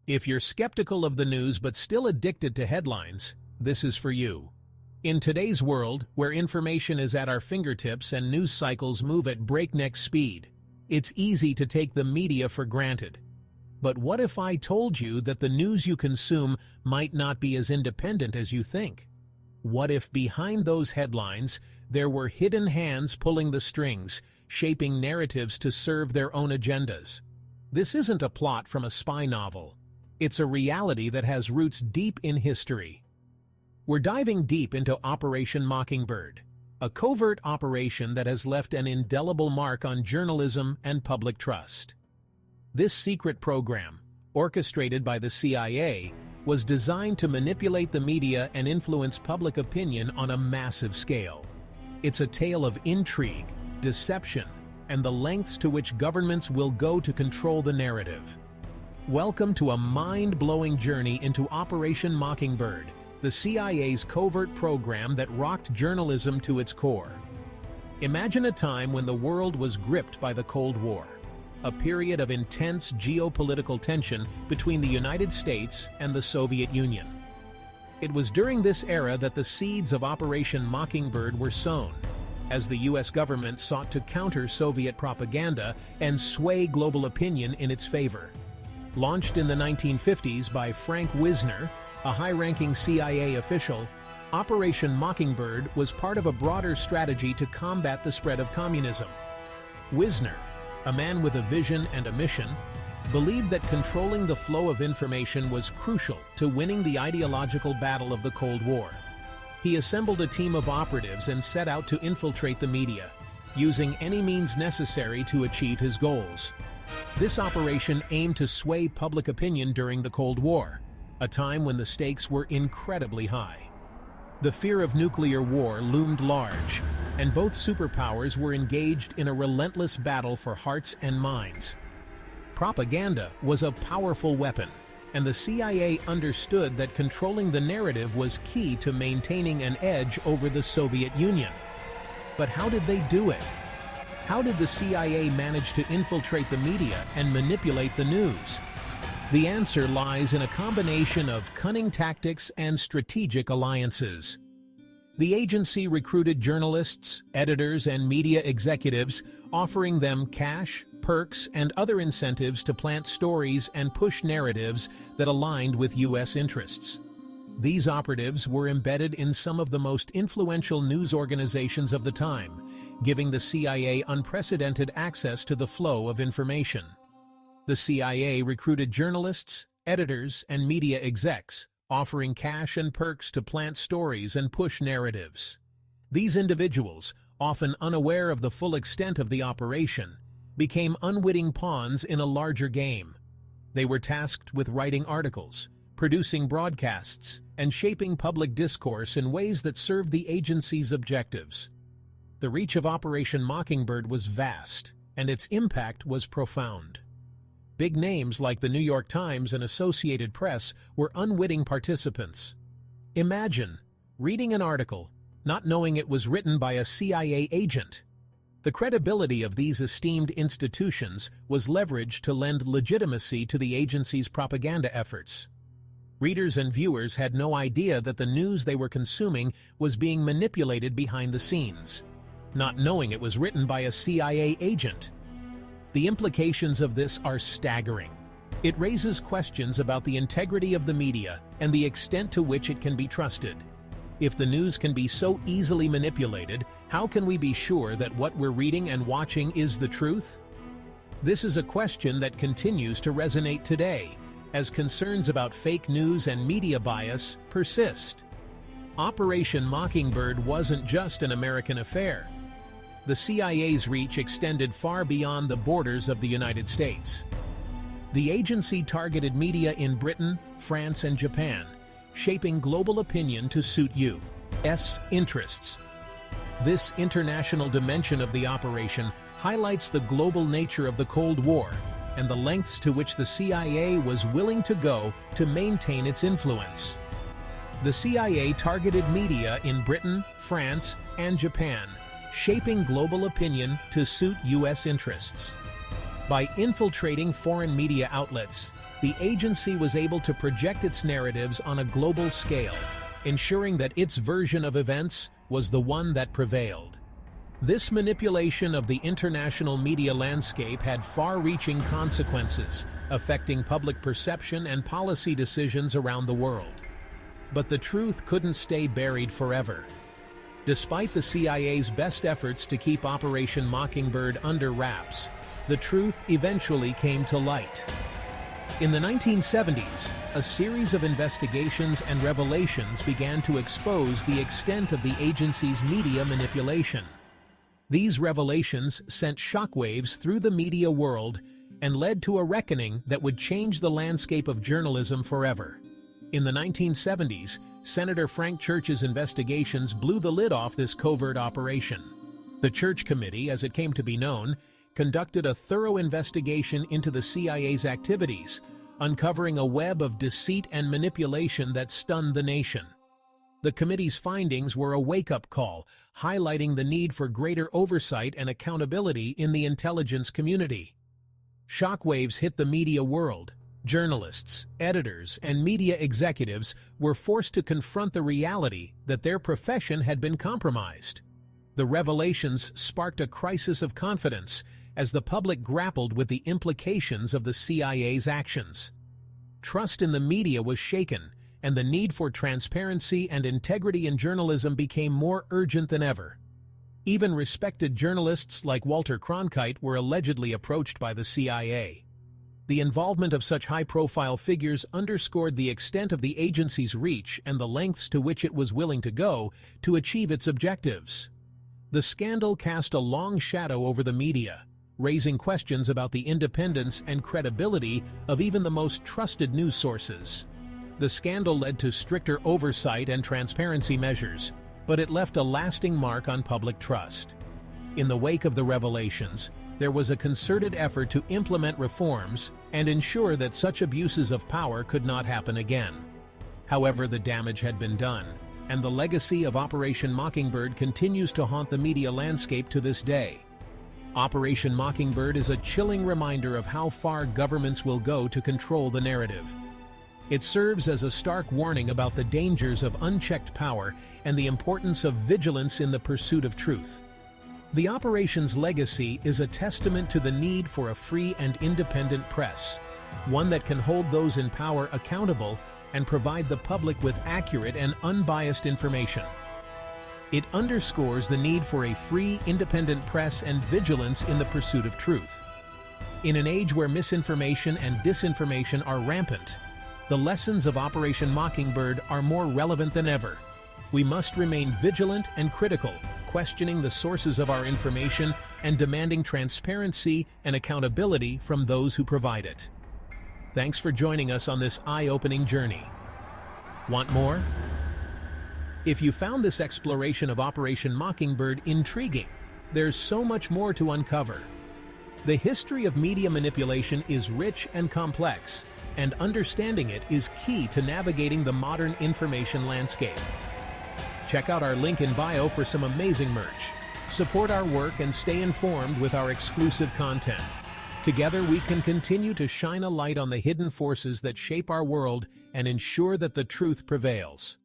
If you're skeptical of the news but still addicted to headlines, this is for you. In today's world, where information is at our fingertips and news cycles move at breakneck speed, it's easy to take the media for granted. But what if I told you that the news you consume might not be as independent as you think? What if behind those headlines there were hidden hands pulling the strings, shaping narratives to serve their own agendas? This isn't a plot from a spy novel. It's a reality that has roots deep in history. We're diving deep into Operation Mockingbird, a covert operation that has left an indelible mark on journalism and public trust. This secret program, orchestrated by the CIA, was designed to manipulate the media and influence public opinion on a massive scale. It's a tale of intrigue, deception, and the lengths to which governments will go to control the narrative. Welcome to a mind-blowing journey into Operation Mockingbird, the CIA's covert program that rocked journalism to its core. Imagine a time when the world was gripped by the Cold War, a period of intense geopolitical tension between the United States and the Soviet Union. It was during this era that the seeds of Operation Mockingbird were sown, as the U.S. government sought to counter Soviet propaganda and sway global opinion in its favor. Launched in the 1950s by Frank Wisner, a high-ranking CIA official, Operation Mockingbird was part of a broader strategy to combat the spread of communism. Wisner, a man with a vision and a mission, believed that controlling the flow of information was crucial to winning the ideological battle of the Cold War. He assembled a team of operatives and set out to infiltrate the media, using any means necessary to achieve his goals. This operation aimed to sway public opinion during the Cold War, a time when the stakes were incredibly high. The fear of nuclear war loomed large, and both superpowers were engaged in a relentless battle for hearts and minds. Propaganda was a powerful weapon, and the CIA understood that controlling the narrative was key to maintaining an edge over the Soviet Union. But how did they do it? How did the CIA manage to infiltrate the media and manipulate the news? The answer lies in a combination of cunning tactics and strategic alliances. The agency recruited journalists, editors, and media executives, offering them cash, perks, and other incentives to plant stories and push narratives that aligned with U.S. interests. These operatives were embedded in some of the most influential news organizations of the time, giving the CIA unprecedented access to the flow of information. The CIA recruited journalists, editors, and media execs, offering cash and perks to plant stories and push narratives. These individuals, often unaware of the full extent of the operation, became unwitting pawns in a larger game. They were tasked with writing articles, producing broadcasts, and shaping public discourse in ways that served the agency's objectives. The reach of Operation Mockingbird was vast, and its impact was profound. Big names like the New York Times and Associated Press were unwitting participants. Imagine reading an article, not knowing it was written by a CIA agent. The credibility of these esteemed institutions was leveraged to lend legitimacy to the agency's propaganda efforts. Readers and viewers had no idea that the news they were consuming was being manipulated behind the scenes, not knowing it was written by a CIA agent. The implications of this are staggering. It raises questions about the integrity of the media and the extent to which it can be trusted. If the news can be so easily manipulated, how can we be sure that what we're reading and watching is the truth? This is a question that continues to resonate today, as concerns about fake news and media bias persist. Operation Mockingbird wasn't just an American affair. The CIA's reach extended far beyond the borders of the United States. The agency targeted media in Britain, France, and Japan, shaping global opinion to suit U.S. interests. This international dimension of the operation highlights the global nature of the Cold War and the lengths to which the CIA was willing to go to maintain its influence. The CIA targeted media in Britain, France, and Japan, shaping global opinion to suit U.S. interests. By infiltrating foreign media outlets, the agency was able to project its narratives on a global scale, ensuring that its version of events was the one that prevailed. This manipulation of the international media landscape had far-reaching consequences, affecting public perception and policy decisions around the world. But the truth couldn't stay buried forever. Despite the CIA's best efforts to keep Operation Mockingbird under wraps, the truth eventually came to light. In the 1970s, a series of investigations and revelations began to expose the extent of the agency's media manipulation. These revelations sent shockwaves through the media world and led to a reckoning that would change the landscape of journalism forever. In the 1970s, Senator Frank Church's investigations blew the lid off this covert operation. The Church Committee, as it came to be known, conducted a thorough investigation into the CIA's activities, uncovering a web of deceit and manipulation that stunned the nation. The committee's findings were a wake-up call, highlighting the need for greater oversight and accountability in the intelligence community. Shockwaves hit the media world. Journalists, editors, and media executives were forced to confront the reality that their profession had been compromised. The revelations sparked a crisis of confidence as the public grappled with the implications of the CIA's actions. Trust in the media was shaken, and the need for transparency and integrity in journalism became more urgent than ever. Even respected journalists like Walter Cronkite were allegedly approached by the CIA. The involvement of such high-profile figures underscored the extent of the agency's reach and the lengths to which it was willing to go to achieve its objectives. The scandal cast a long shadow over the media, raising questions about the independence and credibility of even the most trusted news sources. The scandal led to stricter oversight and transparency measures, but it left a lasting mark on public trust. In the wake of the revelations, there was a concerted effort to implement reforms and ensure that such abuses of power could not happen again. However, the damage had been done, and the legacy of Operation Mockingbird continues to haunt the media landscape to this day. Operation Mockingbird is a chilling reminder of how far governments will go to control the narrative. It serves as a stark warning about the dangers of unchecked power and the importance of vigilance in the pursuit of truth. The operation's legacy is a testament to the need for a free and independent press, one that can hold those in power accountable and provide the public with accurate and unbiased information. It underscores the need for a free, independent press and vigilance in the pursuit of truth. In an age where misinformation and disinformation are rampant, the lessons of Operation Mockingbird are more relevant than ever. We must remain vigilant and critical, questioning the sources of our information and demanding transparency and accountability from those who provide it. Thanks for joining us on this eye-opening journey. Want more? If you found this exploration of Operation Mockingbird intriguing, there's so much more to uncover. The history of media manipulation is rich and complex, and understanding it is key to navigating the modern information landscape. Check out our link in bio for some amazing merch. Support our work and stay informed with our exclusive content. Together we can continue to shine a light on the hidden forces that shape our world and ensure that the truth prevails.